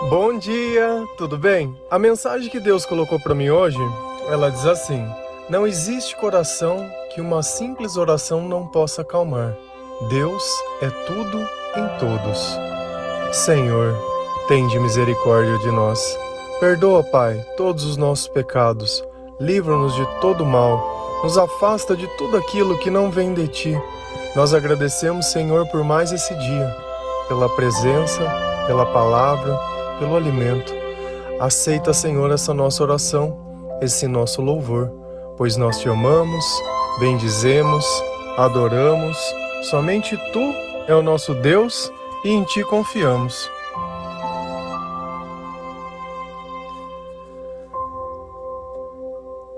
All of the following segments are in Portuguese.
Bom dia, tudo bem? A mensagem que Deus colocou para mim hoje, ela diz assim: não existe coração que uma simples oração não possa acalmar. Deus é tudo em todos. Senhor, tende misericórdia de nós. Perdoa, Pai, todos os nossos pecados. Livra-nos de todo mal. Nos afasta de tudo aquilo que não vem de Ti. Nós agradecemos, Senhor, por mais esse dia, pela presença, pela palavra, pelo alimento. Aceita, Senhor, essa nossa oração, esse nosso louvor, pois nós Te amamos, bendizemos, adoramos. Somente Tu é o nosso Deus e em Ti confiamos.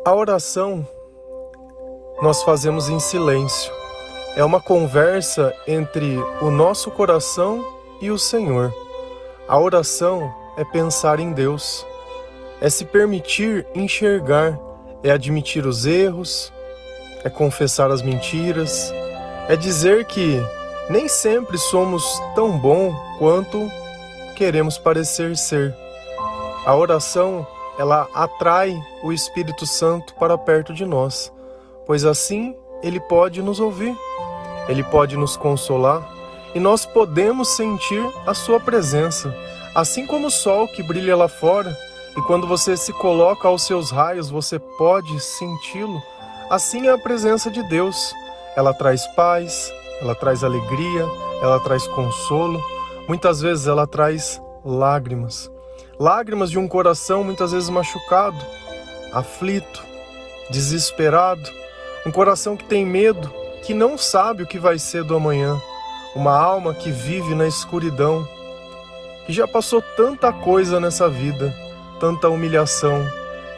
A oração nós fazemos em silêncio. É uma conversa entre o nosso coração e o Senhor. A oração é pensar em Deus, é se permitir enxergar, é admitir os erros, é confessar as mentiras, é dizer que nem sempre somos tão bom quanto queremos parecer ser. A oração, ela atrai o Espírito Santo para perto de nós, pois assim Ele pode nos ouvir, Ele pode nos consolar e nós podemos sentir a Sua presença, assim como o sol que brilha lá fora e quando você se coloca aos seus raios você pode senti-lo. Assim é a presença de Deus. Ela traz paz, ela traz alegria, ela traz consolo. Muitas vezes ela traz lágrimas. Lágrimas de um coração muitas vezes machucado, aflito, desesperado. Um coração que tem medo, que não sabe o que vai ser do amanhã. Uma alma que vive na escuridão, que já passou tanta coisa nessa vida, tanta humilhação,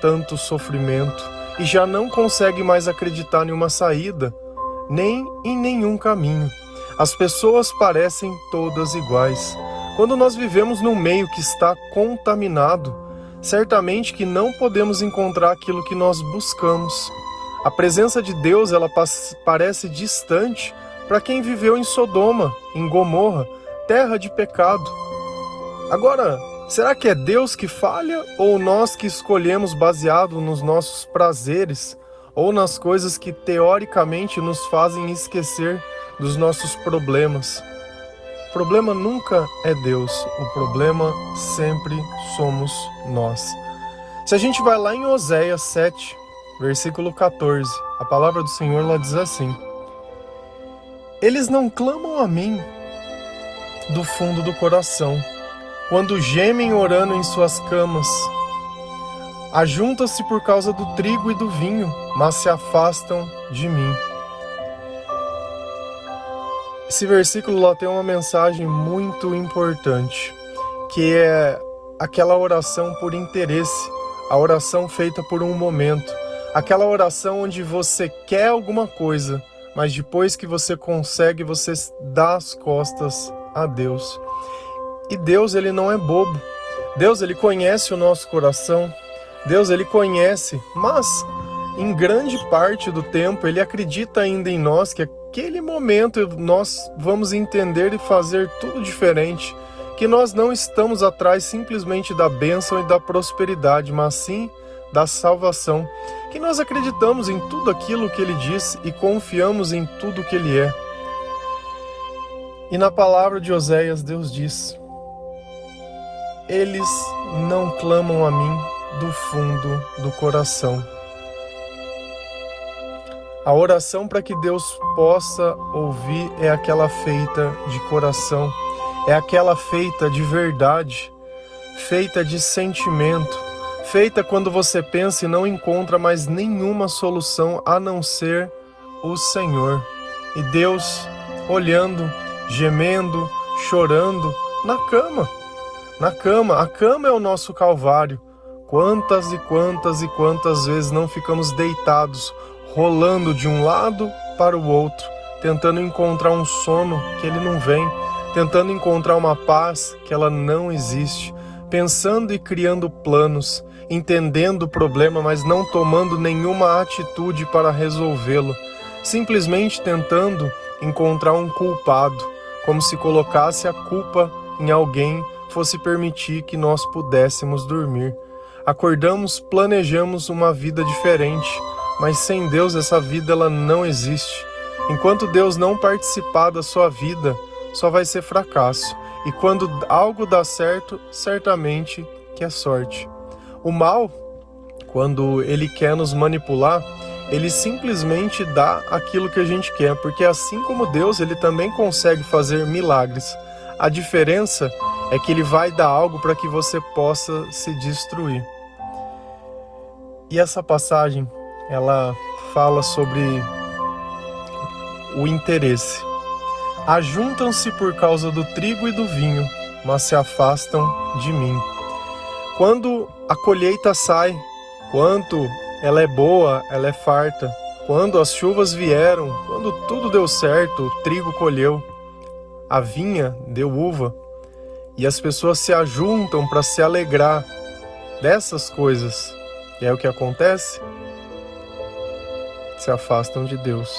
tanto sofrimento, e já não consegue mais acreditar em uma saída, nem em nenhum caminho. As pessoas parecem todas iguais. Quando nós vivemos num meio que está contaminado, certamente que não podemos encontrar aquilo que nós buscamos. A presença de Deus, ela parece distante para quem viveu em Sodoma, em Gomorra, terra de pecado. Agora, será que é Deus que falha ou nós que escolhemos baseado nos nossos prazeres ou nas coisas que teoricamente nos fazem esquecer dos nossos problemas? O problema nunca é Deus, o problema sempre somos nós. Se a gente vai lá em Oséias 7, versículo 14, a palavra do Senhor lá diz assim: eles não clamam a mim do fundo do coração, quando gemem orando em suas camas. Ajuntam-se por causa do trigo e do vinho, mas se afastam de mim. Esse versículo lá tem uma mensagem muito importante, que é aquela oração por interesse, a oração feita por um momento, aquela oração onde você quer alguma coisa, mas depois que você consegue, você dá as costas a Deus. E Deus, Ele não é bobo. Deus, Ele conhece o nosso coração. Deus, Ele conhece, mas em grande parte do tempo, Ele acredita ainda em nós que aquele momento nós vamos entender e fazer tudo diferente, que nós não estamos atrás simplesmente da bênção e da prosperidade, mas sim da salvação, que nós acreditamos em tudo aquilo que Ele diz e confiamos em tudo que Ele é. E na palavra de Oséias, Deus diz: eles não clamam a mim do fundo do coração. A oração para que Deus possa ouvir é aquela feita de coração, é aquela feita de verdade, feita de sentimento, feita quando você pensa e não encontra mais nenhuma solução a não ser o Senhor. E Deus olhando, gemendo, chorando na cama. Na cama, a cama é o nosso Calvário. Quantas e quantas e quantas vezes não ficamos deitados, rolando de um lado para o outro, tentando encontrar um sono que ele não vem, tentando encontrar uma paz que ela não existe, pensando e criando planos, entendendo o problema, mas não tomando nenhuma atitude para resolvê-lo, simplesmente tentando encontrar um culpado, como se colocasse a culpa em alguém fosse permitir que nós pudéssemos dormir. Acordamos, planejamos uma vida diferente, mas sem Deus essa vida ela não existe. Enquanto Deus não participar da sua vida, só vai ser fracasso. E quando algo dá certo, certamente que é sorte. O mal, quando ele quer nos manipular, ele simplesmente dá aquilo que a gente quer, porque assim como Deus, ele também consegue fazer milagres. A diferença é que ele vai dar algo para que você possa se destruir. E essa passagem, ela fala sobre o interesse. Ajuntam-se por causa do trigo e do vinho, mas se afastam de mim. Quando a colheita sai, quanto ela é boa, ela é farta. Quando as chuvas vieram, quando tudo deu certo, o trigo colheu, a vinha deu uva, e as pessoas se ajuntam para se alegrar dessas coisas. E é o que acontece? Se afastam de Deus.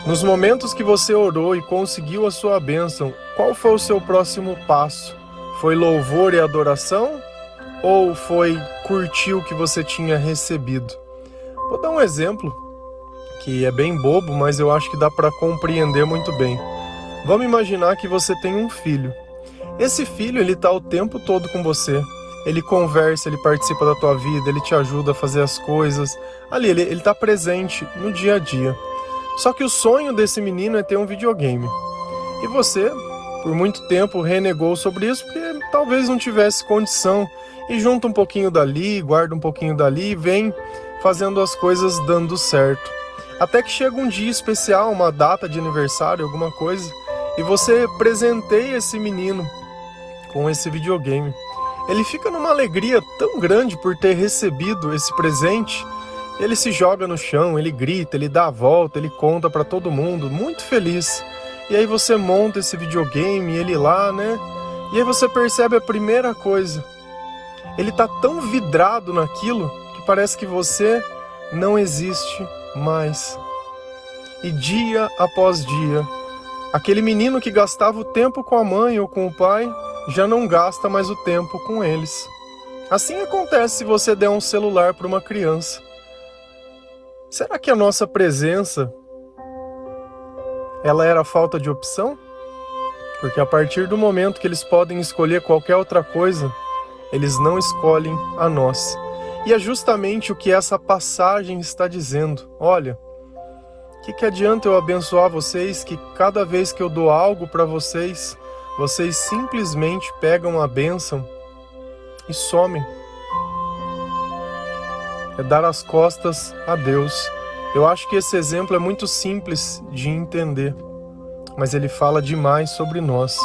Nos momentos que você orou e conseguiu a sua bênção, qual foi o seu próximo passo? Foi louvor e adoração? Ou foi curtir o que você tinha recebido? Vou dar um exemplo que é bem bobo, mas eu acho que dá para compreender muito bem. Vamos imaginar que você tem um filho. Esse filho, ele está o tempo todo com você. Ele conversa, ele participa da tua vida, ele te ajuda a fazer as coisas. Ali, ele está presente no dia a dia. Só que o sonho desse menino é ter um videogame. E você, por muito tempo, renegou sobre isso porque talvez não tivesse condição. E junta um pouquinho dali, guarda um pouquinho dali e vem fazendo as coisas dando certo. Até que chega um dia especial, uma data de aniversário, alguma coisa, e você presenteia esse menino com esse videogame. Ele fica numa alegria tão grande por ter recebido esse presente. Ele se joga no chão, ele grita, ele dá a volta, ele conta para todo mundo, muito feliz. E aí você monta esse videogame, ele lá, né? E aí você percebe a primeira coisa. Ele tá tão vidrado naquilo que parece que você não existe mais. E dia após dia, aquele menino que gastava o tempo com a mãe ou com o pai, já não gasta mais o tempo com eles. Assim acontece se você der um celular para uma criança. Será que a nossa presença, ela era falta de opção? Porque a partir do momento que eles podem escolher qualquer outra coisa, eles não escolhem a nós. E é justamente o que essa passagem está dizendo. Olha, o que adianta eu abençoar vocês que cada vez que eu dou algo para vocês, vocês simplesmente pegam a bênção e somem? É dar as costas a Deus. Eu acho que esse exemplo é muito simples de entender, mas ele fala demais sobre nós,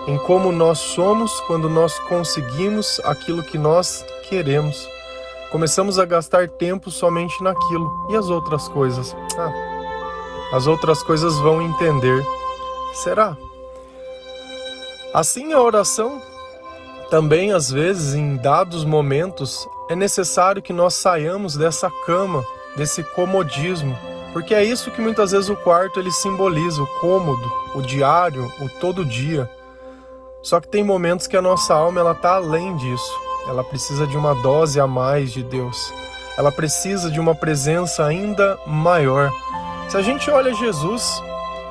em como nós somos quando nós conseguimos aquilo que nós queremos. Começamos a gastar tempo somente naquilo. E as outras coisas? As outras coisas vão entender. Será? Assim a oração, também às vezes em dados momentos, é necessário que nós saiamos dessa cama, desse comodismo, porque é isso que muitas vezes o quarto ele simboliza, o cômodo, o diário, o todo dia. Só que tem momentos que a nossa alma ela está além disso. Ela precisa de uma dose a mais de Deus. Ela precisa de uma presença ainda maior. Se a gente olha Jesus,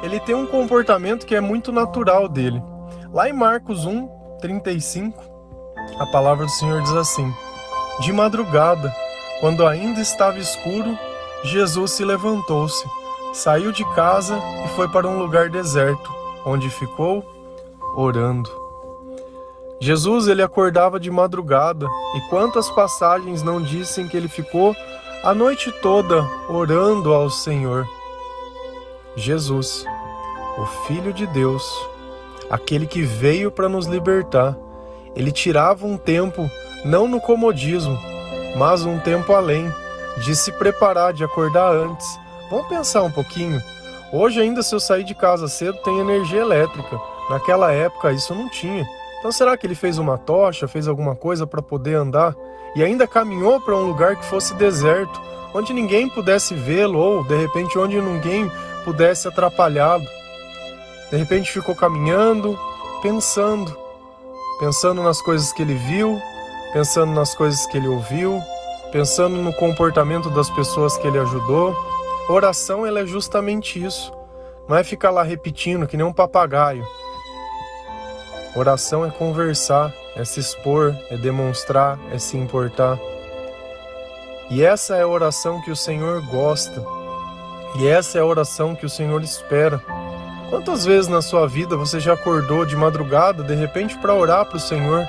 ele tem um comportamento que é muito natural dele. Lá em Marcos 1:35, a palavra do Senhor diz assim: de madrugada, quando ainda estava escuro, Jesus se levantou-se, saiu de casa e foi para um lugar deserto, onde ficou orando. Jesus, ele acordava de madrugada, e quantas passagens não dizem que ele ficou a noite toda orando ao Senhor. Jesus, o Filho de Deus, aquele que veio para nos libertar, ele tirava um tempo, não no comodismo, mas um tempo além, de se preparar, de acordar antes. Vamos pensar um pouquinho. Hoje ainda, se eu sair de casa cedo, tem energia elétrica. Naquela época isso não tinha. Então será que ele fez uma tocha, fez alguma coisa para poder andar? E ainda caminhou para um lugar que fosse deserto, onde ninguém pudesse vê-lo, ou de repente onde ninguém pudesse atrapalhá-lo. De repente ficou caminhando, pensando. pensando nas coisas que ele viu, pensando nas coisas que ele ouviu, pensando no comportamento das pessoas que ele ajudou. Oração, ela é justamente isso. Não é ficar lá repetindo que nem um papagaio. Oração é conversar, é se expor, é demonstrar, é se importar. E essa é a oração que o Senhor gosta. E essa é a oração que o Senhor espera. Quantas vezes na sua vida você já acordou de madrugada, de repente, para orar para o Senhor?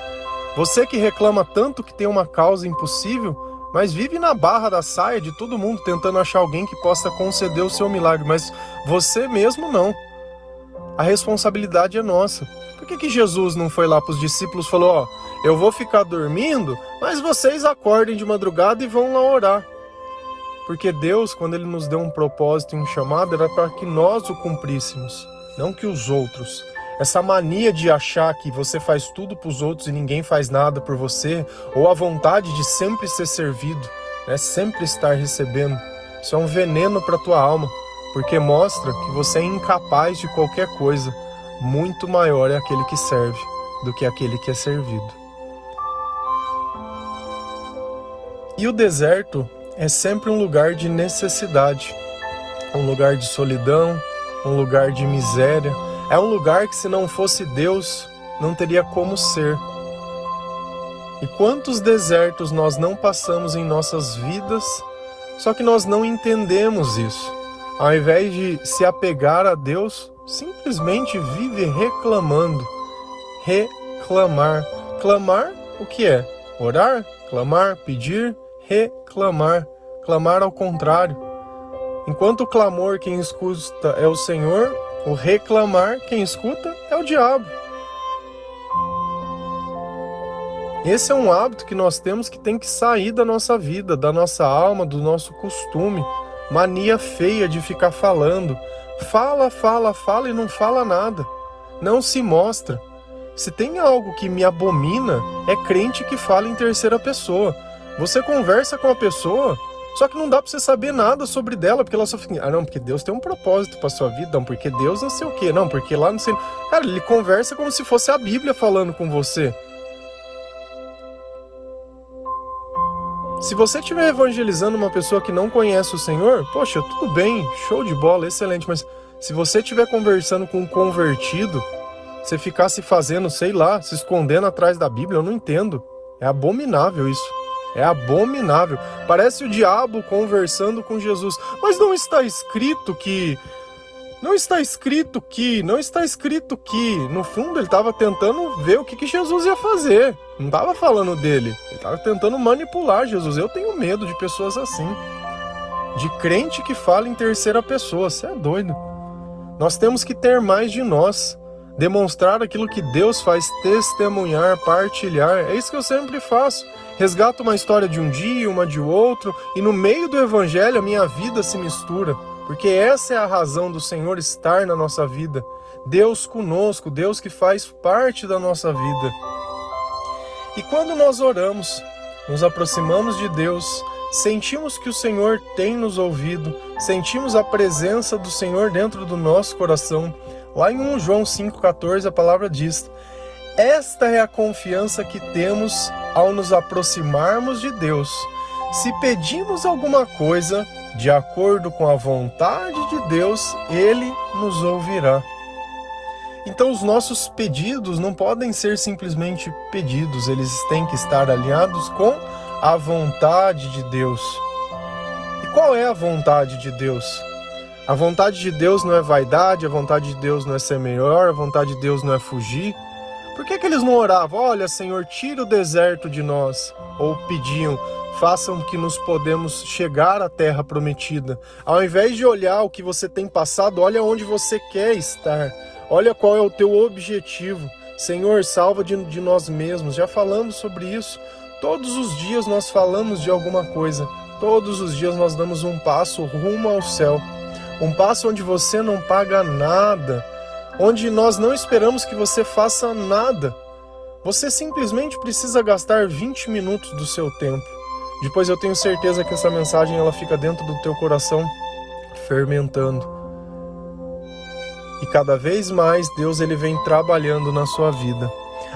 Você que reclama tanto que tem uma causa impossível, mas vive na barra da saia de todo mundo tentando achar alguém que possa conceder o seu milagre, mas você mesmo não. A responsabilidade é nossa. Por que Jesus não foi lá para os discípulos e falou, eu vou ficar dormindo, mas vocês acordem de madrugada e vão lá orar? Porque Deus, quando Ele nos deu um propósito e um chamado, era para que nós o cumpríssemos, não que os outros. Essa mania de achar que você faz tudo para os outros e ninguém faz nada por você, ou a vontade de sempre ser servido, sempre estar recebendo, isso é um veneno para a tua alma, porque mostra que você é incapaz de qualquer coisa. Muito maior é aquele que serve do que aquele que é servido. E o deserto é sempre um lugar de necessidade, um lugar de solidão, um lugar de miséria. É um lugar que, se não fosse Deus, não teria como ser. E quantos desertos nós não passamos em nossas vidas, só que nós não entendemos isso. Ao invés de se apegar a Deus, simplesmente vive reclamando. Reclamar. Clamar, o que é? Orar, clamar, pedir, reclamar. Clamar ao contrário. Enquanto o clamor quem escuta é o Senhor, o reclamar quem escuta é o diabo. Esse é um hábito que nós temos que tem que sair da nossa vida, da nossa alma, do nosso costume. Mania feia de ficar falando. Fala, fala, fala e não fala nada. Não se mostra. Se tem algo que me abomina, é crente que fala em terceira pessoa. Você conversa com a pessoa, só que não dá pra você saber nada sobre dela, porque ela só fica, não, porque Deus tem um propósito pra sua vida, não, porque Deus não sei o quê, não, porque lá não sei... Cara, ele conversa como se fosse a Bíblia falando com você. Se você estiver evangelizando uma pessoa que não conhece o Senhor, poxa, tudo bem, show de bola, excelente, mas se você estiver conversando com um convertido, você ficar se fazendo, sei lá, se escondendo atrás da Bíblia, eu não entendo. É abominável isso. É abominável. Parece o diabo conversando com Jesus. Mas não está escrito que... Não está escrito que... Não está escrito que... No fundo, ele estava tentando ver o que Jesus ia fazer. Não estava falando dele. Ele estava tentando manipular Jesus. Eu tenho medo de pessoas assim. De crente que fala em terceira pessoa. Você é doido. Nós temos que ter mais de nós. Demonstrar aquilo que Deus faz, testemunhar, partilhar. É isso que eu sempre faço. Resgato uma história de um dia, uma de outro, e no meio do evangelho a minha vida se mistura, porque essa é a razão do Senhor estar na nossa vida. Deus conosco, Deus que faz parte da nossa vida. E quando nós oramos, nos aproximamos de Deus, sentimos que o Senhor tem nos ouvido, sentimos a presença do Senhor dentro do nosso coração. Lá em 1 João 5,14 a palavra diz: esta é a confiança que temos ao nos aproximarmos de Deus. Se pedimos alguma coisa de acordo com a vontade de Deus, Ele nos ouvirá. Então os nossos pedidos não podem ser simplesmente pedidos, eles têm que estar alinhados com a vontade de Deus. E qual é a vontade de Deus? A vontade de Deus não é vaidade, a vontade de Deus não é ser melhor, a vontade de Deus não é fugir. Por que eles não oravam? Olha, Senhor, tira o deserto de nós. Ou pediam, façam que nos podemos chegar à terra prometida. Ao invés de olhar o que você tem passado, olha onde você quer estar. Olha qual é o teu objetivo. Senhor, salva de nós mesmos. Já falamos sobre isso. Todos os dias nós falamos de alguma coisa. Todos os dias nós damos um passo rumo ao céu. Um passo onde você não paga nada. Onde nós não esperamos que você faça nada. Você simplesmente precisa gastar 20 minutos do seu tempo. Depois eu tenho certeza que essa mensagem ela fica dentro do teu coração, fermentando. E cada vez mais Deus ele vem trabalhando na sua vida.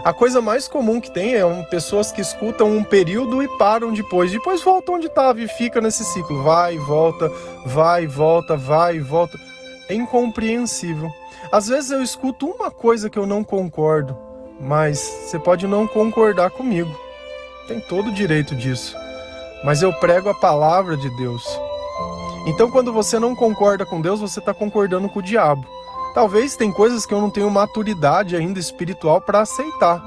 A coisa mais comum que tem é pessoas que escutam um período e param depois voltam onde estava e fica nesse ciclo, vai e volta, vai e volta, vai e volta. É incompreensível. Às vezes eu escuto uma coisa que eu não concordo, mas você pode não concordar comigo, tem todo o direito disso, mas eu prego a palavra de Deus. Então quando você não concorda com Deus, você está concordando com o diabo. Talvez tem coisas que eu não tenho maturidade ainda espiritual para aceitar,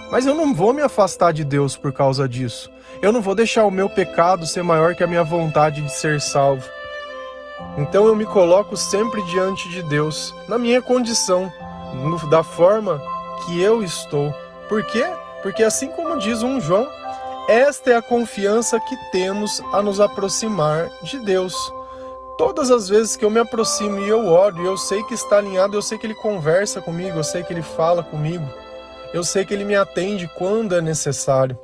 mas eu não vou me afastar de Deus por causa disso. Eu não vou deixar o meu pecado ser maior que a minha vontade de ser salvo. Então eu me coloco sempre diante de Deus, na minha condição, da forma que eu estou. Por quê? Porque assim como diz João, esta é a confiança que temos a nos aproximar de Deus. Todas as vezes que eu me aproximo e eu oro, e eu sei que está alinhado, eu sei que Ele conversa comigo, eu sei que Ele fala comigo, eu sei que Ele me atende quando é necessário.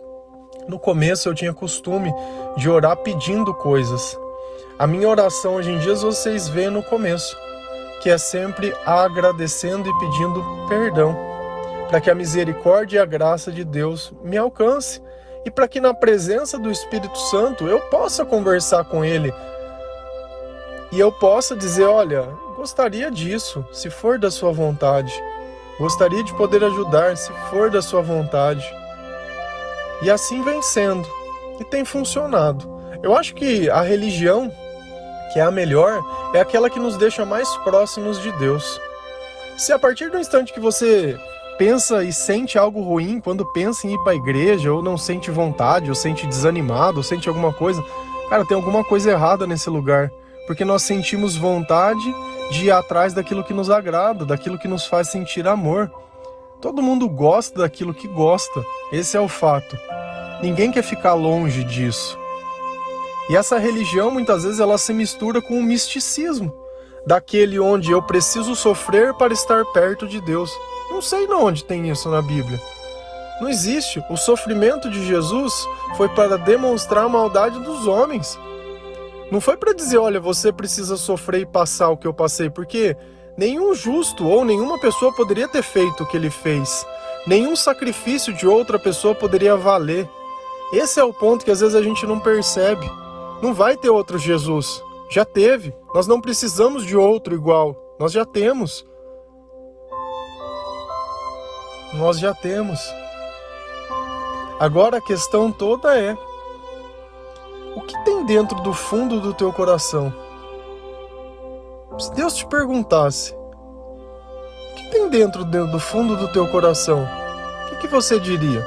No começo eu tinha costume de orar pedindo coisas. A minha oração hoje em dia vocês veem no começo, que é sempre agradecendo e pedindo perdão, para que a misericórdia e a graça de Deus me alcance, e para que na presença do Espírito Santo eu possa conversar com Ele, e eu possa dizer, olha, gostaria disso, se for da sua vontade. Gostaria de poder ajudar, se for da sua vontade. E assim vem sendo. E tem funcionado. Eu acho que a religião, que é a melhor, é aquela que nos deixa mais próximos de Deus. Se a partir do instante que você pensa e sente algo ruim, quando pensa em ir para a igreja, ou não sente vontade, ou sente desanimado, ou sente alguma coisa, cara, tem alguma coisa errada nesse lugar. Porque nós sentimos vontade de ir atrás daquilo que nos agrada, daquilo que nos faz sentir amor. Todo mundo gosta daquilo que gosta, esse é o fato. Ninguém quer ficar longe disso. E essa religião, muitas vezes, ela se mistura com o misticismo, daquele onde eu preciso sofrer para estar perto de Deus. Não sei de onde tem isso na Bíblia. Não existe. O sofrimento de Jesus foi para demonstrar a maldade dos homens. Não foi para dizer, olha, você precisa sofrer e passar o que eu passei, porque nenhum justo ou nenhuma pessoa poderia ter feito o que ele fez. Nenhum sacrifício de outra pessoa poderia valer. Esse é o ponto que às vezes a gente não percebe. Não vai ter outro Jesus. Já teve. Nós não precisamos de outro igual. Nós já temos. Nós já temos. Agora a questão toda é: o que tem dentro do fundo do teu coração? Se Deus te perguntasse, o que tem dentro do fundo do teu coração? O que você diria?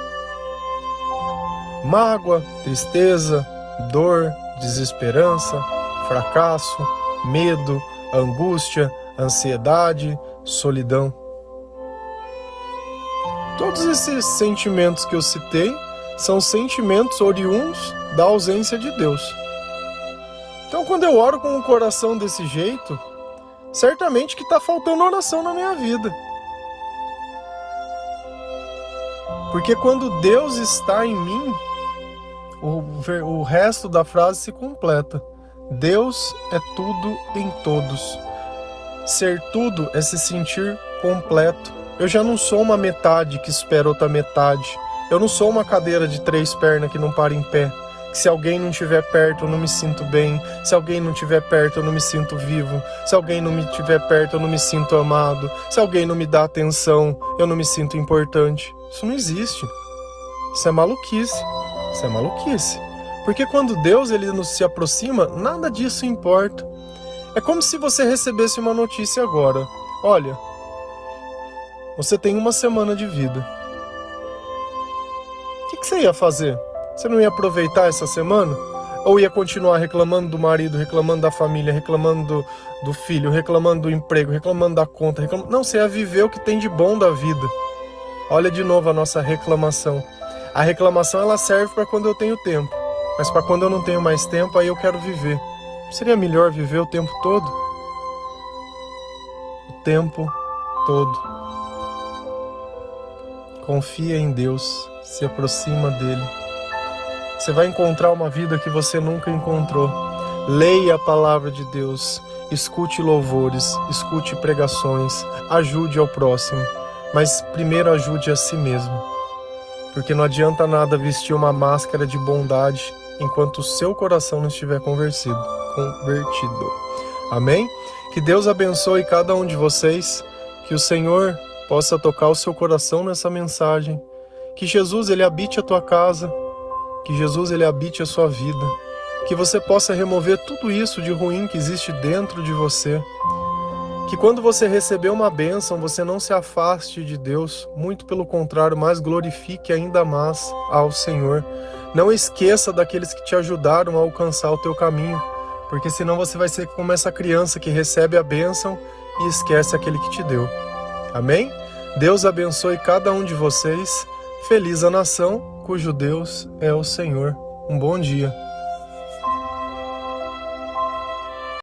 Mágoa, tristeza, dor, desesperança, fracasso, medo, angústia, ansiedade, solidão. Todos esses sentimentos que eu citei são sentimentos oriundos da ausência de Deus. Então, quando eu oro com o coração desse jeito, certamente que está faltando oração na minha vida. Porque quando Deus está em mim, o resto da frase se completa. Deus é tudo em todos. Ser tudo é se sentir completo. Eu já não sou uma metade que espera outra metade. Eu não sou uma cadeira de 3 pernas que não para em pé. Que se alguém não estiver perto, eu não me sinto bem. Se alguém não estiver perto, eu não me sinto vivo. Se alguém não me estiver perto, eu não me sinto amado. Se alguém não me dá atenção, eu não me sinto importante. Isso não existe. Isso é maluquice. Isso é maluquice. Porque quando Deus ele nos se aproxima, nada disso importa. É como se você recebesse uma notícia agora. Olha, você tem 1 semana de vida. O que você ia fazer? Você não ia aproveitar essa semana? Ou ia continuar reclamando do marido, reclamando da família, reclamando do filho, reclamando do emprego, reclamando da conta? Não, você ia viver o que tem de bom da vida. Olha de novo a nossa reclamação. A reclamação ela serve para quando eu tenho tempo. Mas para quando eu não tenho mais tempo, aí eu quero viver. Seria melhor viver o tempo todo? O tempo todo. Confia em Deus. Se aproxima dele. Você vai encontrar uma vida que você nunca encontrou. Leia a palavra de Deus, escute louvores, escute pregações, ajude ao próximo, mas primeiro ajude a si mesmo. porque não adianta nada vestir uma máscara de bondade enquanto o seu coração não estiver convertido. Amém? Que Deus abençoe cada um de vocês, que o Senhor possa tocar o seu coração nessa mensagem, que Jesus ele habite a tua casa, que Jesus ele habite a sua vida, que você possa remover tudo isso de ruim que existe dentro de você, que quando você receber uma bênção, você não se afaste de Deus, muito pelo contrário, mas glorifique ainda mais ao Senhor. Não esqueça daqueles que te ajudaram a alcançar o teu caminho, porque senão você vai ser como essa criança que recebe a bênção e esquece aquele que te deu. Amém? Deus abençoe cada um de vocês. Feliz a nação cujo Deus é o Senhor. Um bom dia.